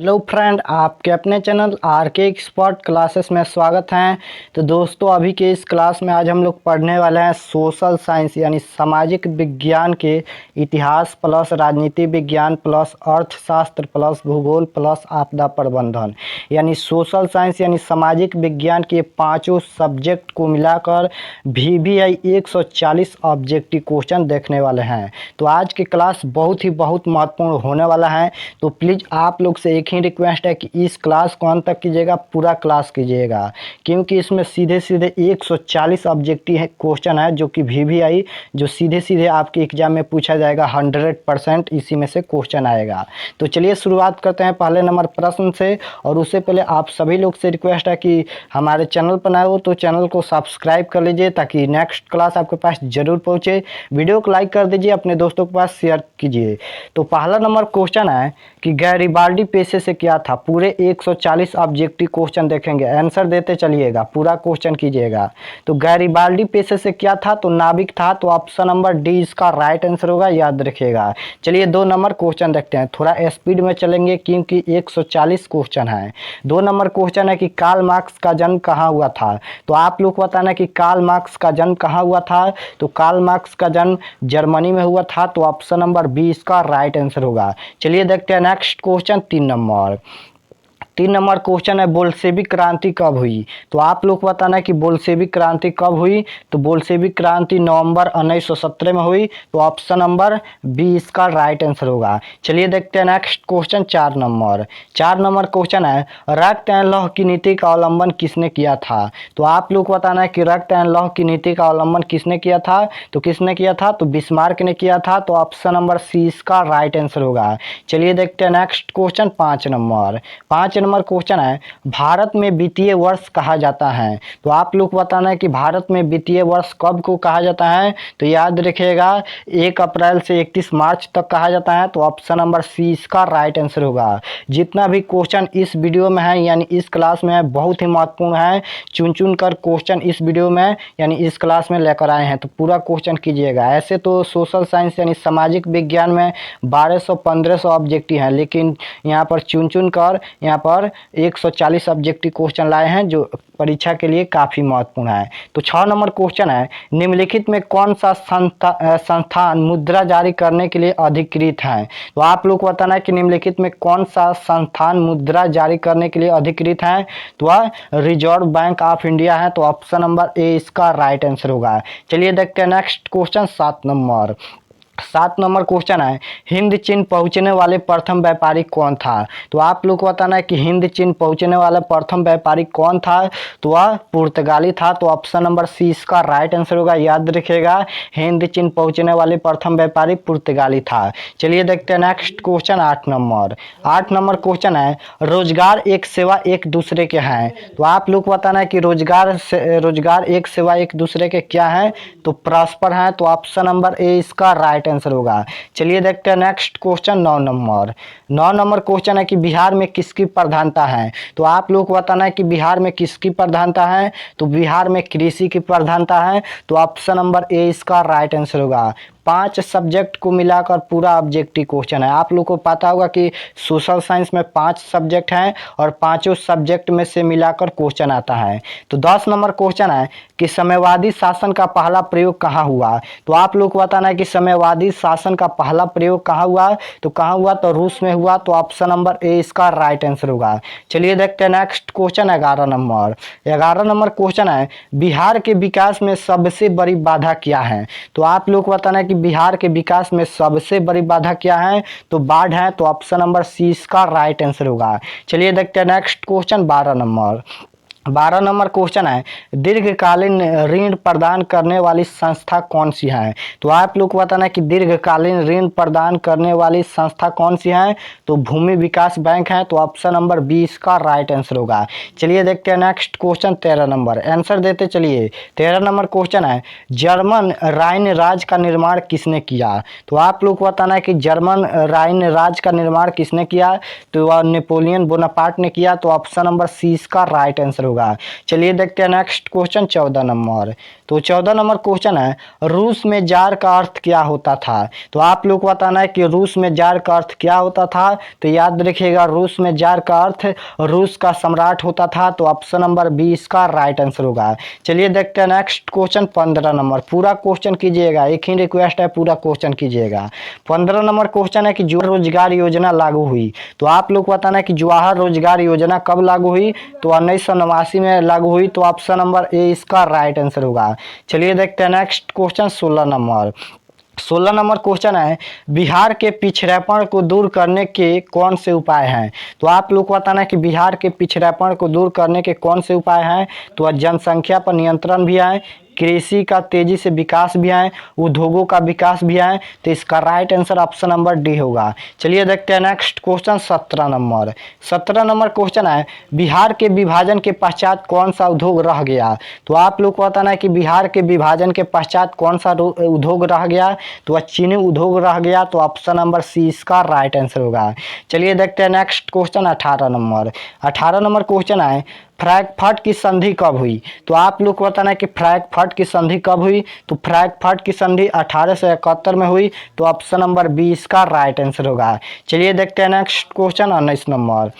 Hello friend, आपके अपने channel R K expert classes में स्वागत है। तो दोस्तों, अभी के इस क्लास में आज हम लोग पढ़ने वाले हैं सोशल साइंस यानी सामाजिक विज्ञान के इतिहास प्लस राजनीति विज्ञान प्लस अर्थशास्त्र प्लस भूगोल प्लस आपदा प्रबंधन यानी सोशल साइंस यानी सामाजिक विज्ञान के पाँचों सब्जेक्ट को मिलाकर VVI 140 ऑब्जेक्टिव क्वेश्चन देखने वाले हैं। तो आज की क्लास बहुत महत्वपूर्ण होने वाला है। तो प्लीज़ आप लोग से एक ही रिक्वेस्ट है कि इस क्लास को अंत तक कीजिएगा, पूरा क्लास कीजिएगा, क्योंकि इसमें सीधे 140 ऑब्जेक्टिव है क्वेश्चन है जो कि VVI जो सीधे आपके एग्जाम में पूछा जाएगा। 100% इसी में से क्वेश्चन आएगा। तो चलिए शुरुआत करते हैं पहले नंबर प्रश्न से। और उससे पहले आप सभी लोग से रिक्वेस्ट है कि हमारे चैनल पर नए हो तो चैनल को सब्सक्राइब कर लीजिए ताकि नेक्स्ट क्लास आपके पास जरूर पहुँचे। वीडियो को लाइक कर दीजिए, अपने दोस्तों के पास शेयर कीजिए। तो पहला नंबर क्वेश्चन है कि गैरिबाल्डी पेशे से क्या था। पूरे 140 ऑब्जेक्टिव क्वेश्चन देखेंगे, आंसर देते चलिएगा, पूरा क्वेश्चन कीजिएगा। तो गैरिबाल्डी पेशे से क्या था, तो नाविक था। तो ऑप्शन नंबर डी इसका राइट आंसर होगा, याद रखिएगा। चलिए 2 नंबर क्वेश्चन देखते हैं, थोड़ा स्पीड में चलेंगे क्योंकि 140 क्वेश्चन है। 2 नंबर क्वेश्चन है कि कार्ल मार्क्स का जन्म कहाँ हुआ था। तो आप लोग को बताना कि कार्ल मार्क्स का जन्म कहाँ हुआ था। तो कार्ल मार्क्स का जन्म जर्मनी में हुआ था। तो ऑप्शन नंबर बी इसका राइट आंसर होगा। चलिए देखते हैं नेक्स्ट क्वेश्चन 3 नंबर क्वेश्चन है बोल्शेविक क्रांति कब हुई। तो आप लोग को बताना है कि बोल्शेविक क्रांति कब हुई। तो बोल्शेविक क्रांति नवंबर 1917 में हुई। तो ऑप्शन नंबर बी इसका राइट आंसर होगा। चलिए देखते हैं नेक्स्ट क्वेश्चन 4 नंबर क्वेश्चन है रक्त एवं लौह की नीति का अवलंबन किसने किया था। तो आप लोग को बताना है कि रक्त एवं लौह की नीति का अवलंबन किसने किया था। तो किसने किया था, तो बिस्मार्क ने किया था। तो ऑप्शन नंबर सी इसका राइट आंसर होगा। चलिए देखते हैं नेक्स्ट क्वेश्चन 5 नंबर क्वेश्चन है भारत में वित्तीय वर्ष कहा जाता है। तो आप लोग बताना है कि भारत में वित्तीय वर्ष कब को कहा जाता है। तो याद रखिएगा 1 अप्रैल से 31 मार्च तक कहा जाता है। तो ऑप्शन नंबर सी इसका राइट आंसर होगा। जितना भी क्वेश्चन इस वीडियो में है यानी इस क्लास में है बहुत ही महत्वपूर्ण है। चुन कर क्वेश्चन इस वीडियो में यानी इस क्लास में लेकर आए हैं, तो पूरा क्वेश्चन कीजिएगा। ऐसे तो सोशल साइंस यानी सामाजिक विज्ञान में 1200-1500 ऑब्जेक्टिव हैं, लेकिन यहाँ पर चुन कर यहाँ पर 140 ऑब्जेक्टिव क्वेश्चन लाए हैं जो परीक्षा के लिए काफी महत्वपूर्ण है। तो 6 नंबर क्वेश्चन है निम्नलिखित में कौन सा संस्थान मुद्रा जारी करने के लिए अधिकृत है। तो आप लोग को बताना है कि निम्नलिखित में कौन सा संस्थान मुद्रा जारी करने के लिए अधिकृत है। तो वह रिजर्व बैंक ऑफ इंडिया है। तो ऑप्शन नंबर ए इसका राइट आंसर होगा। चलिए देखते हैं नेक्स्ट क्वेश्चन 7 नंबर क्वेश्चन है हिंद चीन पहुंचने वाले प्रथम व्यापारी कौन था। तो आप लोग को बताना है कि हिंद चीन पहुंचने वाला प्रथम व्यापारी कौन था। तो वह पुर्तगाली था। तो ऑप्शन नंबर सी इसका राइट आंसर होगा। याद रखिएगा हिंद चीन पहुंचने वाले प्रथम व्यापारी पुर्तगाली था। चलिए देखते हैं नेक्स्ट क्वेश्चन 8 नंबर क्वेश्चन है रोजगार एक सेवा एक दूसरे के हैं। तो आप लोग को बताना है कि रोजगार एक सेवा एक दूसरे के क्या है। तो परस्पर है। तो ऑप्शन नंबर ए इसका राइट आंसर होगा। चलिए देखते हैं नेक्स्ट क्वेश्चन 9 नंबर क्वेश्चन है कि बिहार में किसकी प्रधानता है। तो आप लोग को बताना है कि बिहार में किसकी प्रधानता है। तो बिहार में कृषि की प्रधानता है। तो ऑप्शन नंबर ए इसका राइट आंसर होगा। 5 सब्जेक्ट को मिलाकर पूरा ऑब्जेक्टिव क्वेश्चन है। आप लोग को पता होगा कि सोशल साइंस में 5 सब्जेक्ट हैं और पांचों सब्जेक्ट में से मिलाकर क्वेश्चन आता है। तो 10 नंबर क्वेश्चन है कि साम्यवादी शासन का पहला प्रयोग कहाँ हुआ। तो आप लोग को बताना है कि साम्यवादी शासन का पहला प्रयोग कहाँ हुआ। तो कहाँ हुआ, तो रूस में हुआ। तो ऑप्शन नंबर ए इसका राइट आंसर होगा। चलिए देखते हैं नेक्स्ट क्वेश्चन 11 नंबर क्वेश्चन है बिहार के विकास में सबसे बड़ी बाधा क्या है। तो आप लोग को बताना है कि बिहार के विकास में सबसे बड़ी बाधा क्या है। तो बाढ़ है। तो ऑप्शन नंबर सी इसका राइट आंसर होगा। चलिए देखते हैं नेक्स्ट क्वेश्चन 12 नंबर क्वेश्चन है दीर्घकालीन ऋण प्रदान करने वाली संस्था कौन सी है। तो आप लोग को बताना है कि दीर्घकालीन ऋण प्रदान करने वाली संस्था कौन सी है। तो भूमि विकास बैंक है। तो ऑप्शन नंबर बी इसका राइट आंसर होगा। चलिए देखते हैं नेक्स्ट क्वेश्चन 13 नंबर, आंसर देते चलिए। 13 नंबर क्वेश्चन है जर्मन राइन राज का निर्माण किसने किया। तो आप लोग को बताना है कि जर्मन राइन राज का निर्माण किसने किया। तो वह नेपोलियन बोनापार्ट ने किया। तो ऑप्शन नंबर सी इसका राइट आंसर होगा। चलिए देखते हैं नेक्स्ट क्वेश्चन 14 नंबर। तो 14 नंबर क्वेश्चन है, रूस में जार का अर्थ क्या होता था? तो आप लोग को बताना है कि रूस में जार का अर्थ क्या होता था। तो याद रखिएगा, रूस में जार का अर्थ रूस का सम्राट होता था। तो ऑप्शन नंबर 20 का राइट आंसर होगा। चलिए देखते हैं नेक्स्ट क्वेश्चन 15 नंबर। पूरा क्वेश्चन कीजिएगा, एक ही रिक्वेस्ट है, पूरा क्वेश्चन कीजिएगा। 15 नंबर क्वेश्चन है कि जवाहर रोजगार योजना लागू हुई। तो आप लोग को बताना है कि जवाहर रोजगार योजना कब लागू हुई? तो 1989 में लागू हुई। तो ऑप्शन नंबर ए इसका राइट आंसर होगा। चलिए देखते हैं next question 16 number. 16 number question है, बिहार के पिछड़ेपन को दूर करने के कौन से उपाय हैं? तो आप लोग को बताना है कि बिहार के पिछड़ेपन को दूर करने के कौन से उपाय हैं। तो जनसंख्या पर नियंत्रण भी है, कृषि का तेजी से विकास भी है, उद्योगों का विकास भी है। तो इसका right answer option number D होगा। चलिए देखते हैं next question 17 number. 17 number question है, बिहार के विभाजन के पश्चात कौन सा उद्योग रह गया? तो आप लोग को बताना है कि बिहार के विभाजन के पश्चात कौन सा उद्योग रह गया? तो वह चीनी उद्योग रह गया। तो ऑप्शन नंबर सी इसका राइट आंसर होगा। चलिए देखते हैं next question 18 number. 18 number question है, फ्रैंकफर्ट की संधि कब हुई? तो आप लोग को बताना है कि फ्रैंकफर्ट की संधि कब हुई? तो फ्रैंकफर्ट की संधि 1871 में हुई। तो ऑप्शन नंबर 20 का राइट आंसर होगा। चलिए देखते हैं next question 19 number.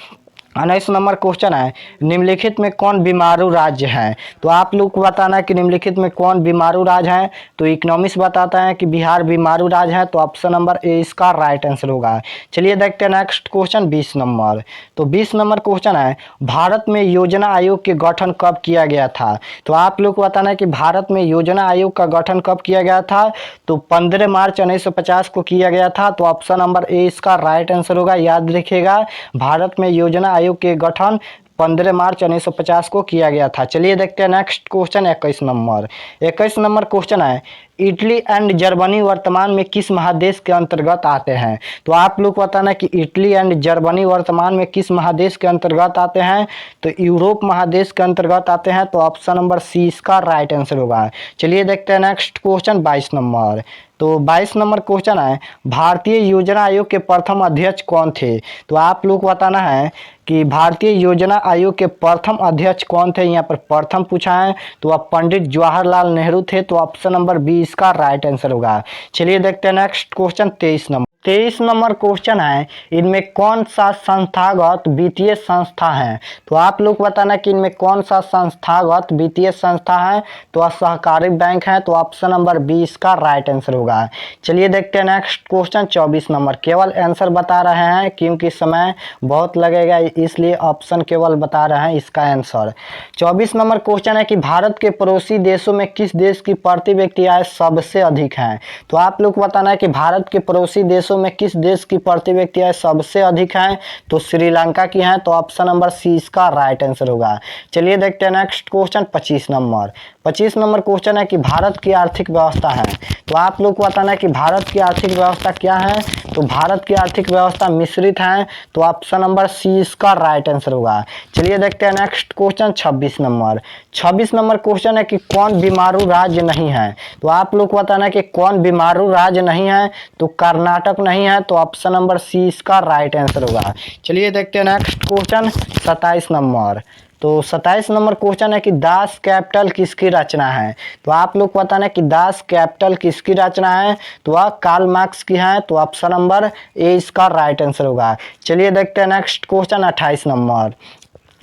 19 number question है, निम्नलिखित में कौन बीमारू राज्य है? तो आप लोग को बताना है कि निम्नलिखित में कौन बीमारू राज्य है। तो इकोनॉमिक्स बताता है कि बिहार बीमारू राज्य है। तो ऑप्शन नंबर ए इसका राइट आंसर होगा। चलिए देखते हैं नेक्स्ट क्वेश्चन 20 नंबर। तो 20 नंबर क्वेश्चन है, भारत में योजना आयोग के गठन कब किया गया था? तो आप लोग को बताना है कि भारत में योजना आयोग का गठन कब किया गया था। तो 15 मार्च 1950 को किया गया था। तो ऑप्शन नंबर ए इसका राइट आंसर होगा। याद रखिएगा, भारत में योजना आयोग के गठन 15 मार्च 1950 को किया गया था। चलिए देखते हैं next question 21 number. 21 number question है, इटली एंड जर्मनी वर्तमान में किस महादेश के अंतर्गत आते हैं? तो आप लोग को बताना है कि इटली एंड जर्मनी वर्तमान में किस महादेश के अंतर्गत आते हैं। तो यूरोप महादेश के अंतर्गत आते हैं। तो ऑप्शन नंबर सी इसका राइट आंसर होगा। चलिए देखते हैं नेक्स्ट क्वेश्चन 22 नंबर। तो 22 नंबर क्वेश्चन है, भारतीय योजना आयोग के प्रथम अध्यक्ष कौन थे? तो आप लोग को बताना है कि भारतीय योजना आयोग के प्रथम अध्यक्ष कौन थे। यहाँ पर प्रथम पूछा है, तो वह पंडित जवाहरलाल नेहरू थे। तो ऑप्शन नंबर 20 का राइट आंसर होगा। चलिए देखते हैं next question 23 number. 23 number question है, इनमें कौन सा संस्थागत वित्तीय संस्था है? तो आप लोग बताना कि इनमें कौन सा संस्थागत वित्तीय संस्था है। तो सहकारी बैंक है। तो ऑप्शन नंबर 20 का राइट आंसर होगा। चलिए देखते हैं नेक्स्ट क्वेश्चन 24 नंबर। केवल आंसर बता रहे हैं क्योंकि समय बहुत लगेगा, इसलिए ऑप्शन केवल बता रहे हैं इसका आंसर। 24 नंबर क्वेश्चन है कि भारत के पड़ोसी देशों में किस देश की प्रति व्यक्ति आय सबसे अधिक है? तो आप लोग बताना है कि भारत के पड़ोसी देशों में किस देश की प्रति व्यक्ति आय सबसे अधिक है। तो श्रीलंका की है। तो ऑप्शन नंबर सी इसका राइट आंसर होगा। चलिए देखते हैं next question 25 number. 25 number question है कि भारत की आर्थिक व्यवस्था है। तो आप लोग को बताना है कि भारत की आर्थिक व्यवस्था क्या है। तो भारत की आर्थिक व्यवस्था मिश्रित है। तो ऑप्शन नंबर सी इसका राइट आंसर होगा। चलिए देखते हैं next question 26 number. 26 number question है कि कौन बीमारू राज्य नहीं है? तो आप लोग को बताना है कि कौन बीमारू राज्य नहीं है। तो कर्नाटक नहीं है। तो ऑप्शन नंबर सी इसका राइट आंसर होगा। चलिए देखते हैं नेक्स्ट क्वेश्चन 27 नंबर। तो 27 नंबर क्वेश्चन है कि दास कैपिटल किसकी रचना है? तो आप लोग को बताना है कि दास कैपिटल किसकी रचना है। तो वह कार्ल मार्क्स की है। तो ऑप्शन नंबर ए इसका राइट आंसर होगा। चलिए देखते हैं next question 28 number.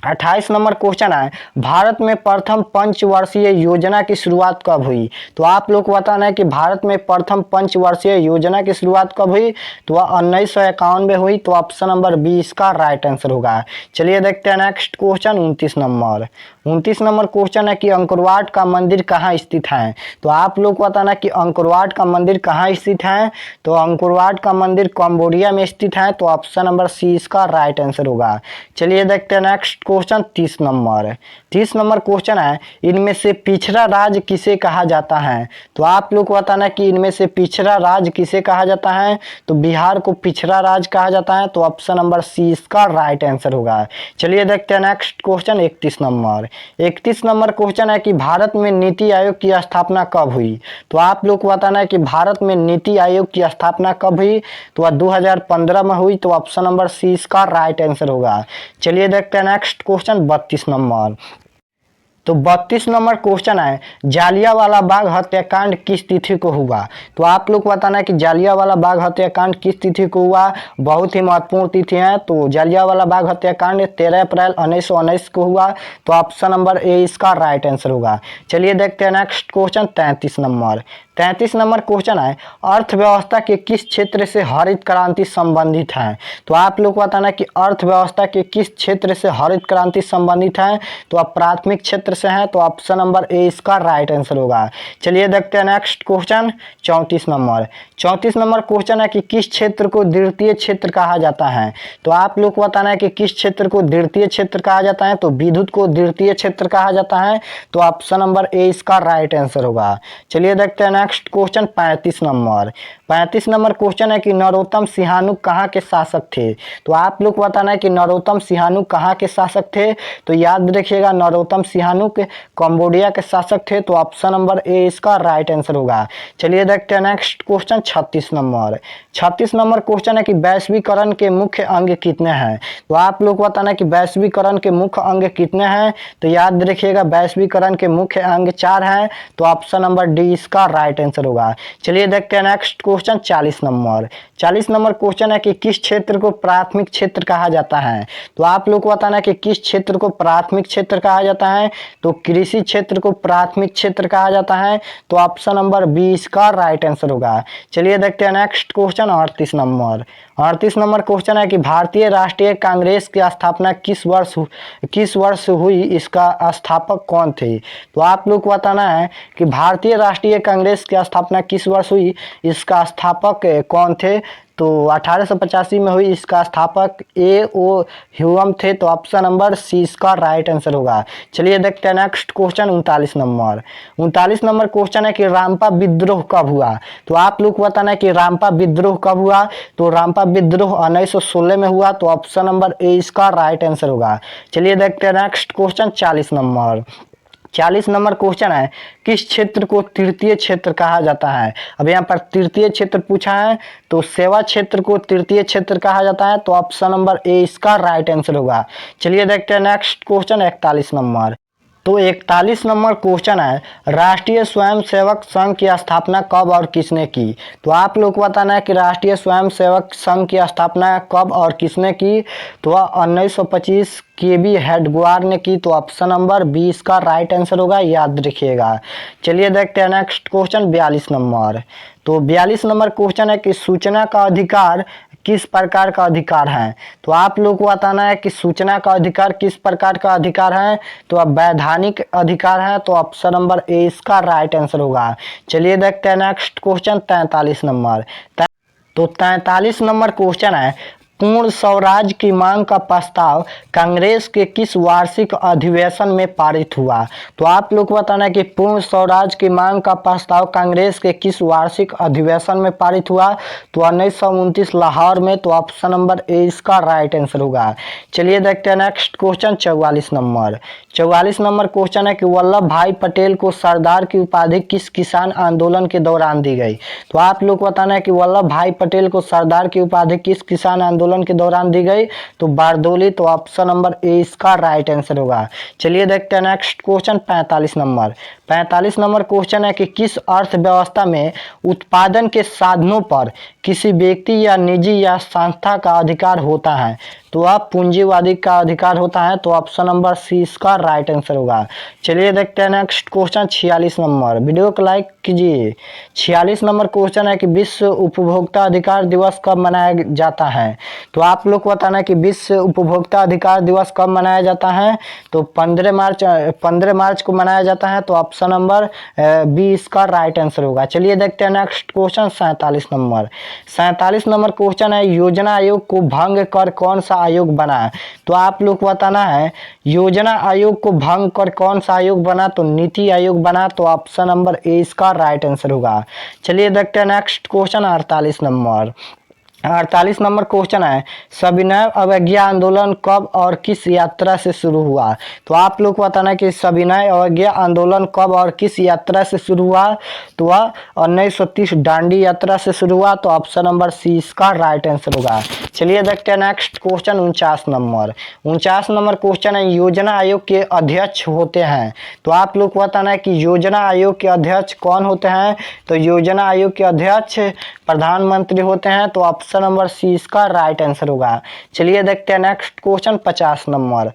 28 number question है, भारत में प्रथम पंचवर्षीय योजना की शुरुआत कब हुई? तो आप लोग को बताना है कि भारत में प्रथम पंचवर्षीय योजना की शुरुआत कब हुई। तो वह 1951 में हुई। तो ऑप्शन नंबर 20 का राइट आंसर होगा। चलिए देखते हैं next question 29 number. 29 number question है कि अंकुरवाट का मंदिर कहाँ स्थित है? तो आप लोग को बताना कि अंकुरवाट का मंदिर कहाँ स्थित है। तो अंकुरवाट का मंदिर कंबोडिया में स्थित है। तो ऑप्शन नंबर सी इसका राइट आंसर होगा। चलिए देखते हैं next question 30 number. 30 number question है, इनमें से पिछड़ा राज्य किसे कहा जाता है? तो आप लोग को बताना कि इनमें से पिछड़ा राज्य किसे कहा जाता है। तो बिहार को पिछड़ा राज्य कहा जाता है। तो ऑप्शन नंबर सी इसका राइट आंसर होगा। चलिए देखते हैं next question 31 number. 31 number question है कि भारत में नीति आयोग की स्थापना कब हुई? तो आप लोग को बताना है कि भारत में नीति आयोग की स्थापना कब हुई। तो वह 2015 में हुई। तो ऑप्शन नंबर सी इसका राइट आंसर होगा। चलिए देखते हैं नेक्स्ट क्वेश्चन 32 नंबर। तो 32 नंबर क्वेश्चन है, जालियांवाला बाग हत्याकांड किस तिथि को हुआ। तो आप लोग को बताना है कि जालियांवाला बाग हत्याकांड किस तिथि को हुआ। बहुत ही महत्वपूर्ण तिथि है। तो जालियांवाला बाग हत्याकांड 13 अप्रैल 1919 को हुआ। तो ऑप्शन नंबर ए इसका राइट आंसर होगा। चलिए देखते हैं next question 33 number. 33 number question है, अर्थव्यवस्था के किस क्षेत्र से हरित क्रांति संबंधित है। तो आप लोग को बताना कि अर्थव्यवस्था के किस क्षेत्र से हरित क्रांति संबंधित है। तो आप प्राथमिक क्षेत्र से हैं। तो ऑप्शन नंबर ए इसका राइट आंसर होगा। चलिए देखते हैं next question 34 number. 34 number question है कि किस क्षेत्र को द्वितीय क्षेत्र कहा जाता है। तो आप लोग को बताना है कि किस क्षेत्र को द्वितीय क्षेत्र कहा जाता है। तो विद्युत को द्वितीय क्षेत्र कहा जाता है। तो ऑप्शन नंबर ए इसका राइट आंसर होगा। चलिए देखते हैं next question 35 number. 35 number question है कि नरोत्तम सिंहानुक कहाँ के शासक थे। तो आप लोग को बताना है कि नरोत्तम सिंहानुक कहाँ के शासक थे। तो याद रखिएगा नरोत्तम सिंहानुक कंबोडिया के शासक थे। तो ऑप्शन नंबर ए इसका राइट आंसर होगा। चलिए देखते हैं next question 36 number. 36 number question है कि वैश्वीकरण के मुख्य अंग कितने हैं। तो आप लोग को बताना है कि वैश्वीकरण के मुख्य अंग कितने हैं। तो याद रखिएगा वैश्वीकरण के मुख्य अंग 4 हैं। तो ऑप्शन नंबर डी इसका राइट आंसर होगा। चलिए देखते हैं next question 40 number. 40 number question है कि किस क्षेत्र को प्राथमिक क्षेत्र कहा जाता है। तो आप लोग को बताना है कि किस क्षेत्र को प्राथमिक क्षेत्र कहा जाता है। तो कृषि क्षेत्र को प्राथमिक क्षेत्र कहा जाता है। तो ऑप्शन नंबर बी इसका राइट आंसर होगा। चलिए देखते हैं next question 38 number. 38 number question है कि भारतीय राष्ट्रीय कांग्रेस की स्थापना किस वर्ष हुई, इसका स्थापक कौन थे। तो आप लोग को बताना है कि भारतीय राष्ट्रीय कांग्रेस की स्थापना किस वर्ष हुई, इसका स्थापक कौन थे। तो 1885 में हुई। इसका स्थापक ए ओ ह्यूम थे। तो ऑप्शन नंबर सी इसका राइट आंसर होगा। चलिए देखते हैं next question 39 number. 39 number question है कि रामपा विद्रोह कब हुआ। तो आप लोग को बताना है कि रामपा विद्रोह कब हुआ। तो रामपा विद्रोह 1916 में हुआ। तो ऑप्शन नंबर ए इसका राइट आंसर होगा। चलिए देखते हैं next question 40 number. 40 number question है, किस क्षेत्र को तृतीय क्षेत्र कहा जाता है। अब यहाँ पर तृतीय क्षेत्र पूछा है। तो सेवा क्षेत्र को तृतीय क्षेत्र कहा जाता है। तो ऑप्शन नंबर ए इसका राइट आंसर होगा। चलिए देखते हैं नेक्स्ट क्वेश्चन 41 नंबर। तो 41 नंबर क्वेश्चन है, राष्ट्रीय स्वयंसेवक संघ की स्थापना कब और किसने की। तो आप लोग को बताना है कि राष्ट्रीय स्वयंसेवक संघ की स्थापना कब और किसने की। तो 1925 केबी हेडगेवार ने की। तो ऑप्शन नंबर बी इसका राइट आंसर होगा। याद रखिएगा। चलिए देखते हैं नेक्स्ट क्वेश्चन 42 नंबर। तो 42 नंबर क्वेश्चन है कि सूचना का अधिकार किस प्रकार का अधिकार है। तो आप लोग को बताना है कि सूचना का अधिकार किस प्रकार का अधिकार है। तो अब वैधानिक अधिकार है। तो ऑप्शन नंबर ए इसका राइट आंसर होगा। चलिए देखते हैं नेक्स्ट क्वेश्चन 43 नंबर। तो 43 नंबर क्वेश्चन है, पूर्ण स्वराज की मांग का प्रस्ताव कांग्रेस के किस वार्षिक अधिवेशन में पारित हुआ। तो आप लोग को बताना है कि पूर्ण स्वराज की मांग का प्रस्ताव कांग्रेस के किस वार्षिक अधिवेशन में पारित हुआ। तो 1929 लाहौर में। तो ऑप्शन नंबर ए इसका राइट आंसर होगा। चलिए देखते हैं next question 44 number. 44 number question है कि वल्लभ भाई पटेल को सरदार की उपाधि किस किसान आंदोलन के दौरान दी गई। तो आप लोग को बताना है कि वल्लभ भाई पटेल को सरदार की उपाधि किस किसान आंदोलन के दौरान दी गई। तो बारदोली। तो ऑप्शन नंबर ए इसका राइट आंसर होगा। चलिए देखते हैं next question 45 number. 45 number question है कि किस अर्थव्यवस्था में उत्पादन के साधनों पर किसी व्यक्ति या निजी या संस्था का अधिकार होता है। तो आप पूंजीवादी का अधिकार होता है। तो ऑप्शन नंबर सी इसका राइट आंसर होगा। चलिए देखते हैं नेक्स्ट क्वेश्चन 46 नंबर। वीडियो को लाइक कीजिए। 46 नंबर क्वेश्चन है कि विश्व उपभोक्ता अधिकार दिवस कब मनाया जाता है। तो आप लोग को बताना है कि विश्व उपभोक्ता अधिकार दिवस कब मनाया जाता है। तो 15 मार्च को मनाया जाता है। तो ऑप्शन नंबर बी इसका राइट आंसर होगा। चलिए देखते हैं next question 47 number. 47 number question है, योजना आयोग को भंग कर कौन सा आयोग बना। तो आप लोग को बताना है योजना आयोग को भंग कर कौन सा आयोग बना। तो नीति आयोग बना। तो ऑप्शन नंबर ए इसका राइट आंसर होगा। चलिए देखते हैं next question 48 number. 48 number question है, सविनय अवज्ञा आंदोलन कब और किस यात्रा से शुरू हुआ? तो आप लोग को बताना कि सविनय अवज्ञा आंदोलन कब और किस यात्रा से शुरू हुआ? तो वह 1930 दांडी यात्रा से शुरू हुआ। तो ऑप्शन नंबर सी इसका राइट आंसर होगा। चलिए देखते हैं नेक्स्ट क्वेश्चन 49 नंबर क्वेश्चन है, योजना आयोग के अध्यक्ष होते हैं। तो आप लोग को बताना है कि योजना आयोग के अध्यक्ष कौन होते हैं? तो योजना आयोग के अध्यक्ष प्रधानमंत्री होते हैं। तो ऑप्शन नंबर सी इसका राइट आंसर होगा। चलिए देखते हैं नेक्स्ट क्वेश्चन 50 नंबर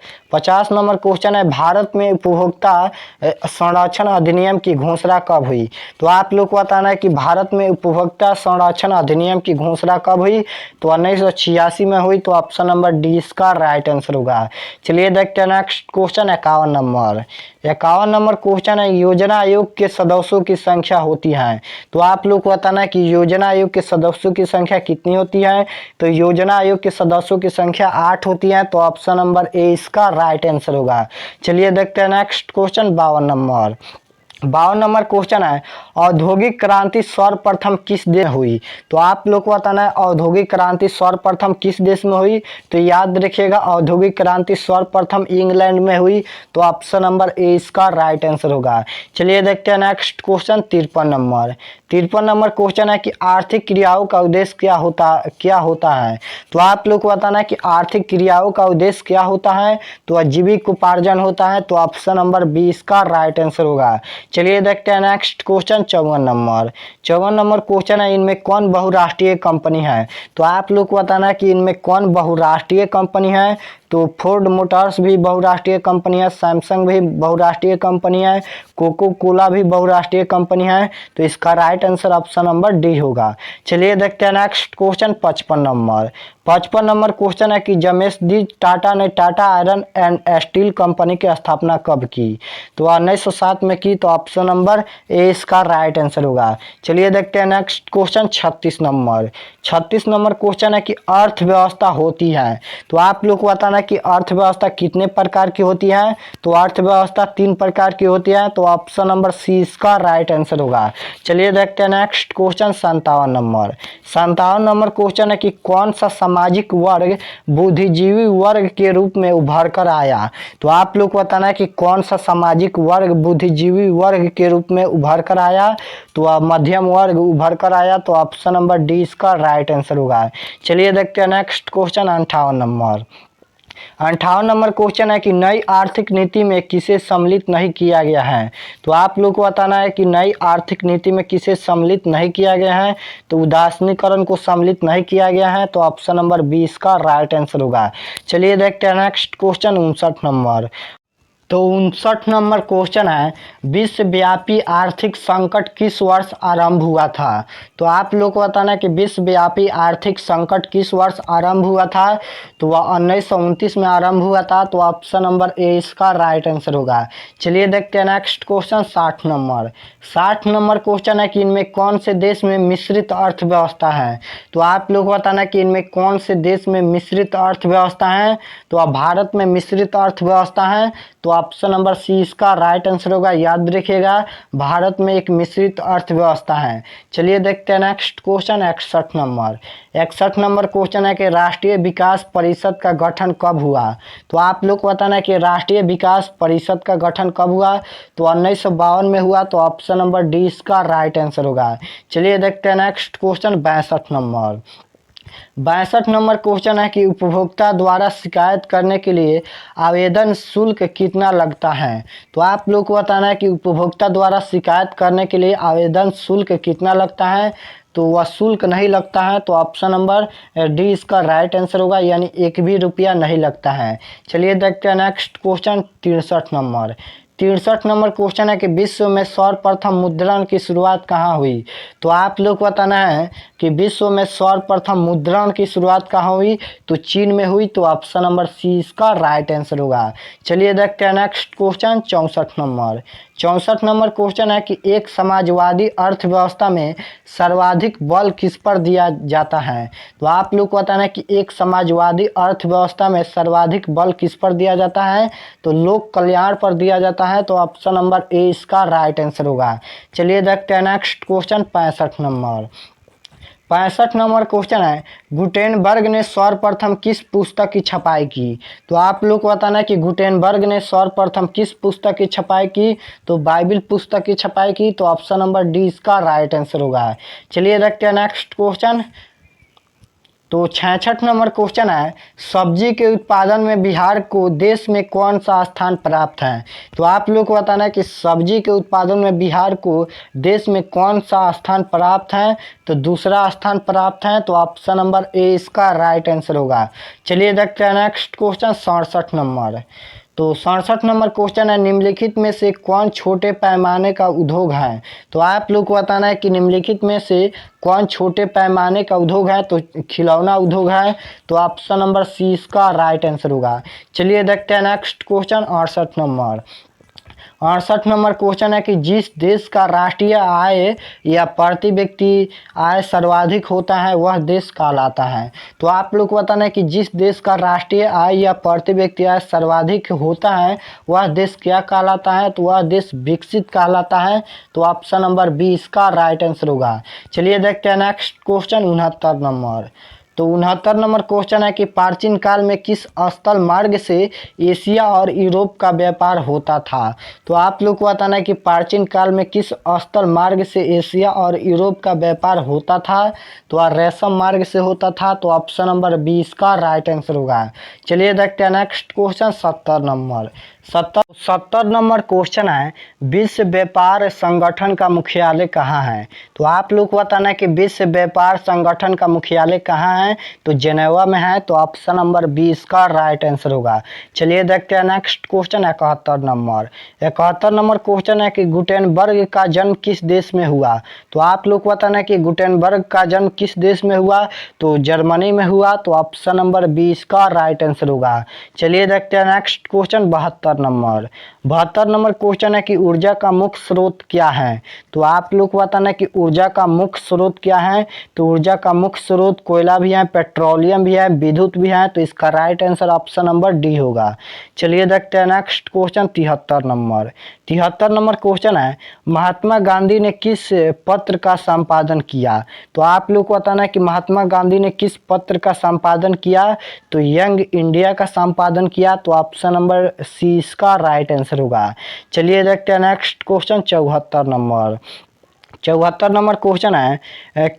क्वेश्चन है, भारत में उपभोक्ता संरक्षण अधिनियम की घोषणा कब हुई? तो आप लोग को बताना है कि भारत में उपभोक्ता संरक्षण अधिनियम की घोषणा कब हुई? तो 1986 में हुई। तो ऑप्शन नंबर डी इसका राइट आंसर होगा। चलिए देखते हैं नेक्स्ट क्वेश्चन 51 नंबर क्वेश्चन है, योजना आयोग के सदस्यों की संख्या होती है। तो आप लोग को बताना है कि योजना आयोग के सदस्यों की संख्या कितनी होती है? तो योजना आयोग के सदस्यों की संख्या 8 होती है। तो ऑप्शन नंबर ए इसका राइट आंसर होगा। चलिए देखते हैं नेक्स्ट क्वेश्चन 52 नंबर क्वेश्चन है, औद्योगिक क्रांति सर्वप्रथम किस देश में हुई? तो आप लोग को बताना है औद्योगिक क्रांति सर्वप्रथम किस देश में हुई? तो याद रखिएगा औद्योगिक क्रांति सर्वप्रथम इंग्लैंड में हुई। तो ऑप्शन नंबर ए इसका राइट आंसर होगा। चलिए देखते हैं नेक्स्ट क्वेश्चन 53 नंबर क्वेश्चन है कि आर्थिक क्रियाओं का उद्देश्य क्या होता है? तो आप लोग को बताना है कि आर्थिक क्रियाओं का उद्देश्य क्या होता है? तो आजीविक उपार्जन होता है। तो ऑप्शन नंबर बी इसका राइट आंसर होगा। चलिए देखते हैं नेक्स्ट क्वेश्चन 54 नंबर क्वेश्चन है, इनमें कौन बहुराष्ट्रीय कंपनी है? तो आप लोग को बताना है कि इनमें कौन बहुराष्ट्रीय कंपनी है? तो फोर्ड मोटर्स भी बहुराष्ट्रीय कंपनी है, सैमसंग भी बहुराष्ट्रीय कंपनी है, कोको कोला भी बहुराष्ट्रीय कंपनी है। तो इसका right answer option number D होगा। चलिए देखते हैं नेक्स्ट क्वेश्चन 55 नंबर क्वेश्चन है कि जमशेदजी टाटा ने Tata iron and steel company की स्थापना कब की? तो 1907 में की। तो ऑप्शन नंबर ए इसका राइट आंसर होगा। चलिए देखते हैं नेक्स्ट क्वेश्चन 36 नंबर क्वेश्चन है कि अर्थव्यवस्था होती है। तो आप लोग को बताना कि अर्थव्यवस्था कितने प्रकार की होती है? तो अर्थव्यवस्था 3 प्रकार की होती है। तो ऑप्शन नंबर सी इसका राइट आंसर होगा। चलिए देखते हैं नेक्स्ट क्वेश्चन 57 नंबर क्वेश्चन है कि कौन सा सामाजिक वर्ग बुद्धिजीवी वर्ग के रूप में उभर कर आया? तो आप लोग को बताना है कि कौन सा सामाजिक वर्ग बुद्धिजीवी वर्ग के रूप में उभर कर आया? तो मध्यम वर्ग उभर कर आया। तो ऑप्शन नंबर डी इसका राइट आंसर होगा। चलिए देखते हैं नेक्स्ट क्वेश्चन 58 नंबर क्वेश्चन है कि नई आर्थिक नीति में किसे सम्मिलित नहीं किया गया है? तो आप लोग को बताना है कि नई आर्थिक नीति में किसे सम्मिलित नहीं किया गया है? तो उदासीनीकरण को सम्मिलित नहीं किया गया है। तो ऑप्शन नंबर 20 का राइट आंसर होगा। चलिए देखते हैं नेक्स्ट क्वेश्चन 59 नंबर। तो 59 नंबर क्वेश्चन है, विश्वव्यापी आर्थिक संकट किस वर्ष आरंभ हुआ था? तो आप लोग को बताना है कि विश्वव्यापी आर्थिक संकट किस वर्ष आरंभ हुआ था? तो वह 1929 में आरंभ हुआ था। तो ऑप्शन नंबर ए इसका राइट आंसर होगा। चलिए देखते हैं नेक्स्ट क्वेश्चन 60 नंबर क्वेश्चन है कि इनमें कौन से देश में मिश्रित अर्थव्यवस्था है? तो आप लोग को बताना है कि इनमें कौन से देश में मिश्रित अर्थव्यवस्था है? तो अब भारत में मिश्रित अर्थव्यवस्था है। तो ऑप्शन नंबर सी इसका राइट आंसर होगा। याद रखिएगा भारत में एक मिश्रित अर्थव्यवस्था है। चलिए देखते हैं नेक्स्ट क्वेश्चन 61 नंबर क्वेश्चन है कि राष्ट्रीय विकास परिषद का गठन कब हुआ? तो आप लोग को बताना है कि राष्ट्रीय विकास परिषद का गठन कब हुआ? तो 1952 में हुआ। तो ऑप्शन नंबर डी इसका राइट आंसर होगा। चलिए देखते हैं नेक्स्ट क्वेश्चन 62 नंबर क्वेश्चन है कि उपभोक्ता द्वारा शिकायत करने के लिए आवेदन शुल्क कितना लगता है? तो आप लोग को बताना है कि उपभोक्ता द्वारा शिकायत करने के लिए आवेदन शुल्क कितना लगता है? तो वह शुल्क नहीं लगता है। तो ऑप्शन नंबर डी इसका राइट आंसर होगा, यानी 1 भी रुपया नहीं लगता है। चलिए देखते हैं नेक्स्ट क्वेश्चन 63 नंबर क्वेश्चन है कि विश्व में सर्वप्रथम मुद्रण की शुरुआत कहाँ हुई? तो आप लोग को बताना है कि विश्व में सर्वप्रथम मुद्रण की शुरुआत कहाँ हुई? तो चीन में हुई। तो ऑप्शन नंबर सी इसका राइट आंसर होगा। चलिए देखते हैं नेक्स्ट क्वेश्चन 64 नंबर क्वेश्चन है कि एक समाजवादी अर्थव्यवस्था में सर्वाधिक बल किस पर दिया जाता है? तो आप लोग को बताना है कि एक समाजवादी अर्थव्यवस्था में सर्वाधिक बल किस पर दिया जाता है? तो लोक कल्याण पर दिया जाता है। तो ऑप्शन नंबर ए इसका राइट आंसर होगा। चलिए देखते हैं नेक्स्ट क्वेश्चन 65 65 नंबर क्वेश्चन है, गुटेनबर्ग ने सर्वप्रथम किस पुस्तक की छपाई की? तो आप लोग को बताना है कि गुटेनबर्ग ने सर्वप्रथम किस पुस्तक की छपाई की? तो बाइबिल पुस्तक की छपाई की। तो ऑप्शन नंबर डी इसका राइट आंसर होगा। चलिए देखते हैं नेक्स्ट क्वेश्चन। तो 66 नंबर क्वेश्चन है, सब्जी के उत्पादन में बिहार को देश में कौन सा स्थान प्राप्त है? तो आप लोग को बताना है कि सब्जी के उत्पादन में बिहार को देश में कौन सा स्थान प्राप्त है? तो दूसरा स्थान प्राप्त है। तो ऑप्शन नंबर ए इसका राइट आंसर होगा। चलिए देखते हैं नेक्स्ट क्वेश्चन 67 नंबर। तो 67 नंबर क्वेश्चन है, निम्नलिखित में से कौन छोटे पैमाने का उद्योग है? तो आप लोग को बताना है कि निम्नलिखित में से कौन छोटे पैमाने का उद्योग है? तो खिलौना उद्योग है। तो ऑप्शन नंबर सी इसका राइट आंसर होगा। चलिए देखते हैं next question 68 number. 68 number question है कि जिस देश का राष्ट्रीय आय या प्रति व्यक्ति आय सर्वाधिक होता है वह देश कहलाता है। तो आप लोग को बताना है कि जिस देश का राष्ट्रीय आय या प्रति व्यक्ति आय सर्वाधिक होता है वह देश क्या कहलाता है? तो वह देश विकसित कहलाता है। तो ऑप्शन नंबर बी इसका राइट आंसर होगा। चलिए देखते हैं नेक्स्ट क्वेश्चन 69 नंबर। तो 69 नंबर क्वेश्चन है कि प्राचीन काल में किस स्थल मार्ग से एशिया और यूरोप का व्यापार होता था? तो आप लोग को बताना है कि प्राचीन काल में किस स्थल मार्ग से एशिया और यूरोप का व्यापार होता था? तो वह रेशम मार्ग से होता था। तो ऑप्शन नंबर बी इसका राइट आंसर होगा। चलिए देखते हैं next question 70 number. 70 number question है, विश्व व्यापार संगठन का मुख्यालय कहाँ है? तो आप लोग को बताना है कि विश्व व्यापार संगठन का मुख्यालय कहाँ है? तो जेनेवा में है। तो ऑप्शन नंबर बी इसका राइट आंसर होगा। चलिए देखते हैं next question 71 number. 71 number question है कि गुटेनबर्ग का जन्म किस देश में हुआ? तो आप लोग को बताना है कि गुटेनबर्ग का जन्म किस देश में हुआ? तो जर्मनी में हुआ। तो ऑप्शन नंबर बी इसका राइट आंसर होगा। चलिए देखते हैं next question 72 number. 72 number question है कि ऊर्जा का मुख्य स्रोत क्या है? तो आप लोग को बताना है कि ऊर्जा का मुख्य स्रोत क्या है? तो ऊर्जा का मुख्य स्रोत कोयला भी है, पेट्रोलियम भी है, विद्युत भी है। तो इसका right answer option number D होगा। चलिए देखते हैं next question 73 number. 73 number question है, महात्मा गांधी ने किस पत्र का संपादन किया? तो आप लोग को बताना है कि महात्मा गांधी ने किस पत्र का संपादन किया? तो यंग इंडिया का संपादन किया। तो ऑप्शन नंबर सी इसका राइट आंसर होगा। चलिए देखते हैं next question 74 number. 74 number question है,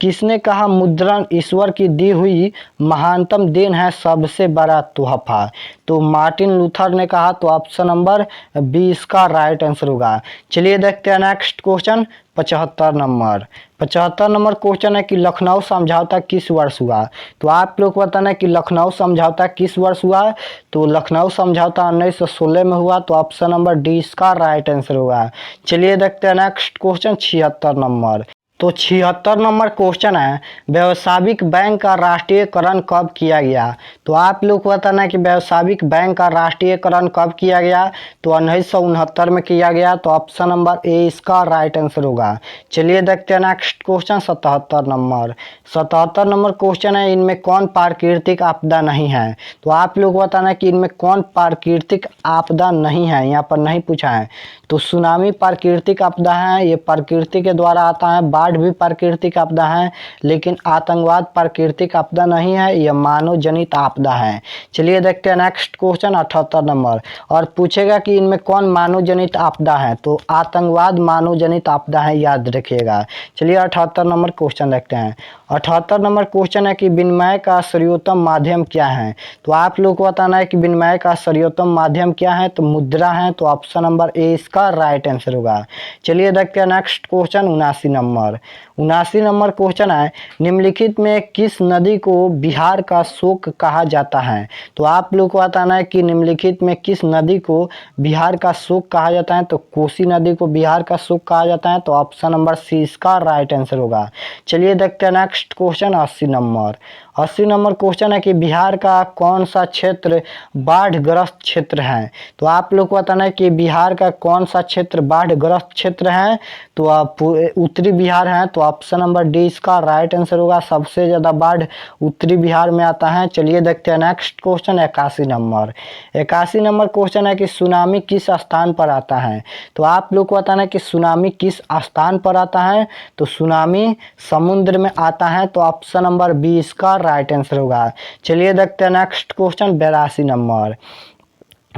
किसने कहा मुद्रण ईश्वर की दी हुई महानतम देन है सबसे बड़ा तोहफा? तो मार्टिन लूथर ने कहा। तो ऑप्शन नंबर बी इसका राइट आंसर होगा। चलिए देखते हैं next question 75 number. 75 number question है कि लखनऊ समझौता किस वर्ष हुआ? तो आप लोग को बताना है कि लखनऊ समझौता किस वर्ष हुआ? तो लखनऊ समझौता 1916 में हुआ। तो ऑप्शन नंबर डी इसका राइट आंसर होगा। चलिए देखते हैं नेक्स्ट क्वेश्चन 76 नंबर। तो 76 नंबर क्वेश्चन है, व्यावसायिक बैंक का राष्ट्रीयकरण कब किया गया? तो आप लोग को बताना है कि व्यावसायिक बैंक का राष्ट्रीयकरण कब किया गया? तो 1969 में किया गया। तो ऑप्शन नंबर ए इसका राइट आंसर होगा। चलिए देखते हैं next question 77 number. 77 number question है, इनमें कौन प्राकृतिक आपदा नहीं है? तो आप लोग को बताना है कि इनमें कौन प्राकृतिक आपदा नहीं है, यहाँ पर नहीं पूछा है। तो सुनामी प्राकृतिक आपदा है, ये प्रकृति के द्वारा आता है। बाढ़ भी प्राकृतिक आपदा है, लेकिन आतंकवाद प्राकृतिक आपदा नहीं है, यह मानव जनित आपदा है। चलिए देखते हैं नेक्स्ट क्वेश्चन 78 नंबर। और पूछेगा कि इनमें कौन मानव जनित आपदा है? तो आतंकवाद मानव जनित आपदा है, याद रखिएगा। चलिए 78 नंबर क्वेश्चन देखते हैं। 78 नंबर क्वेश्चन है कि विनिमय का सर्वोत्तम माध्यम क्या है? तो आप लोग को बताना है कि विनिमय का सर्वोत्तम माध्यम क्या है? तो मुद्रा है। तो ऑप्शन नंबर ए इसका राइट आंसर होगा। चलिए देखते हैं next question 79 number. 79 number question है, निम्नलिखित में किस नदी को बिहार का शोक कहा जाता है? तो आप लोग को बताना है कि निम्नलिखित में किस नदी को बिहार का शोक कहा जाता है? तो कोसी नदी को बिहार का शोक कहा जाता है। तो ऑप्शन नंबर सी इसका राइट आंसर होगा। चलिए देखते हैं next question 80 number. 80 number question है कि बिहार का कौन सा क्षेत्र बाढ़ग्रस्त क्षेत्र है। तो आप लोग को बताना है कि बिहार का कौन सा क्षेत्र बाढ़ग्रस्त क्षेत्र है। तो आप उत्तरी बिहार है, तो ऑप्शन नंबर डी इसका राइट आंसर होगा। सबसे ज़्यादा बाढ़ उत्तरी बिहार में आता है। चलिए देखते हैं next question 81 number. 81 number question है कि सुनामी किस स्थान पर आता है। तो आप लोग को बताना है कि सुनामी किस स्थान पर आता है। तो सुनामी समुद्र में आता है। तो ऑप्शन नंबर बी इसका राइट आंसर होगा। चलिए देखते हैं next question 82 number.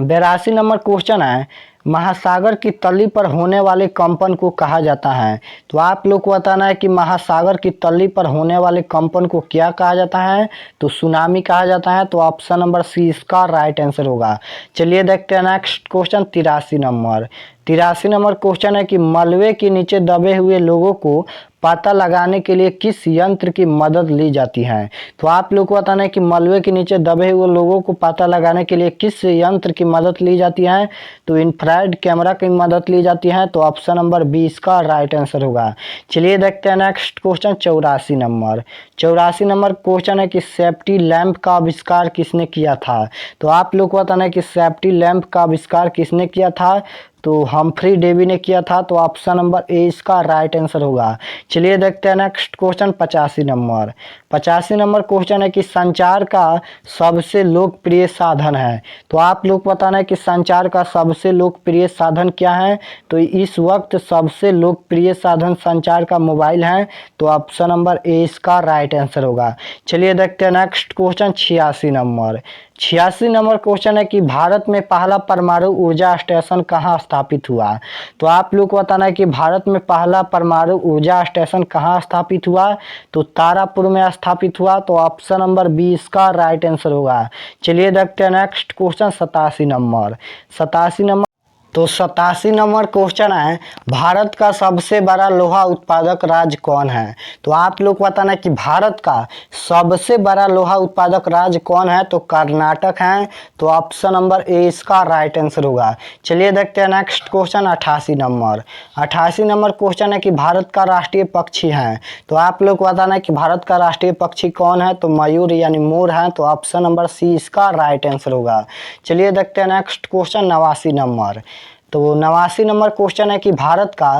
82 number question है महासागर की तली पर होने वाले कंपन को कहा जाता है। तो आप लोग को बताना है कि महासागर की तली पर होने वाले कंपन को क्या कहा जाता है। तो सुनामी कहा जाता है। तो ऑप्शन नंबर सी इसका राइट आंसर होगा। चलिए देखते हैं next question 83 number. 83 number question है कि मलबे के नीचे दबे हुए लोगों को पता लगाने के लिए किस यंत्र की मदद ली जाती है। तो आप लोग को बताना है कि मलबे के नीचे दबे हुए लोगों को पता लगाने के लिए किस यंत्र की मदद ली जाती है। तो इंफ्रारेड कैमरा की मदद ली जाती है। तो ऑप्शन नंबर बी इसका राइट आंसर होगा। चलिए देखते हैं next question 84 number. 84 number question है कि सेफ्टी लैंप का आविष्कार किसने किया था। तो आप लोग को बताना है कि सेफ्टी लैंप का आविष्कार किसने किया था। तो हम्फ्री डेवी ने किया था। तो ऑप्शन नंबर ए इसका राइट आंसर होगा। चलिए देखते हैं next question 85 number. 85 number question है कि संचार का सबसे लोकप्रिय साधन है। तो आप लोग को बताना है कि संचार का सबसे लोकप्रिय साधन क्या है। तो इस वक्त सबसे लोकप्रिय साधन संचार का मोबाइल है। तो ऑप्शन नंबर ए इसका राइट आंसर होगा। चलिए देखते हैं next question 86 number. 86 number question है कि भारत में पहला परमाणु ऊर्जा स्टेशन कहाँ स्थापित हुआ। तो आप लोग को बताना है कि भारत में पहला परमाणु ऊर्जा स्टेशन कहाँ स्थापित हुआ। तो तारापुर में स्थापित हुआ। तो ऑप्शन नंबर बी इसका राइट आंसर होगा। चलिए देखते हैं नेक्स्ट क्वेश्चन 87 नंबर। 87 नंबर। तो 87 नंबर क्वेश्चन है भारत का सबसे बड़ा लोहा उत्पादक राज्य कौन है। तो आप लोग बताना कि भारत का सबसे बड़ा लोहा उत्पादक राज्य कौन है। तो कर्नाटक है। तो ऑप्शन नंबर ए इसका राइट आंसर होगा। चलिए देखते हैं next question 88 number. 88 number question है कि भारत का राष्ट्रीय पक्षी है। तो आप लोग बताना है कि भारत का राष्ट्रीय पक्षी कौन है। तो मयूर यानी मोर है। तो ऑप्शन नंबर सी इसका राइट आंसर होगा। चलिए देखते हैं नेक्स्ट क्वेश्चन 89 नंबर। तो 89 नंबर क्वेश्चन है कि भारत का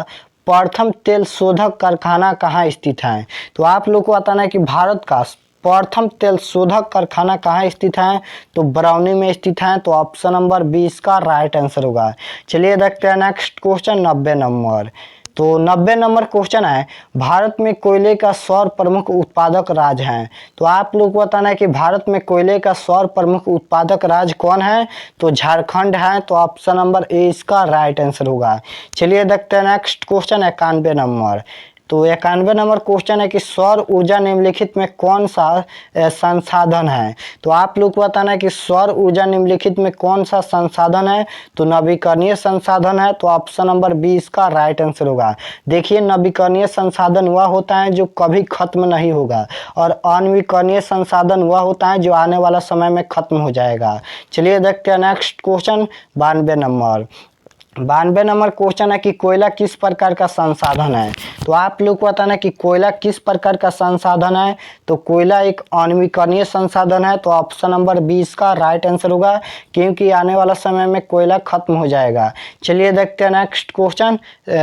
प्रथम तेल शोधक कारखाना कहाँ स्थित है। तो आप लोग को बताना है कि भारत का प्रथम तेल शोधक कारखाना कहाँ स्थित है। तो बरौनी में स्थित है। तो ऑप्शन नंबर बी इसका राइट आंसर होगा। चलिए देखते हैं नेक्स्ट क्वेश्चन 90 नंबर। तो 90 नंबर क्वेश्चन है भारत में कोयले का सौर प्रमुख उत्पादक राज्य है। तो आप लोग को बताना है कि भारत में कोयले का सौर प्रमुख उत्पादक राज्य कौन है। तो झारखंड है। तो ऑप्शन नंबर ए इसका राइट आंसर होगा। चलिए देखते हैं नेक्स्ट क्वेश्चन 91 नंबर। तो 91 नंबर क्वेश्चन है कि सौर ऊर्जा निम्नलिखित में कौन सा संसाधन है। तो आप लोग को बताना है कि सौर ऊर्जा निम्नलिखित में कौन सा संसाधन है। तो नवीकरणीय संसाधन है। तो ऑप्शन नंबर बी इसका राइट आंसर होगा। देखिए नवीकरणीय संसाधन वह होता है जो कभी खत्म नहीं होगा और अनवीकरणीय संसाधन वह होता है जो आने वाला समय में खत्म हो जाएगा। चलिए देखते हैं next question 92 number. 92 number question है कि कोयला किस प्रकार का संसाधन है। तो आप लोग को बताना है कि कोयला किस प्रकार का संसाधन है। तो कोयला एक अनवीकरणीय संसाधन है। तो ऑप्शन नंबर 20 का राइट आंसर होगा क्योंकि आने वाला समय में कोयला खत्म हो जाएगा। चलिए देखते हैं next question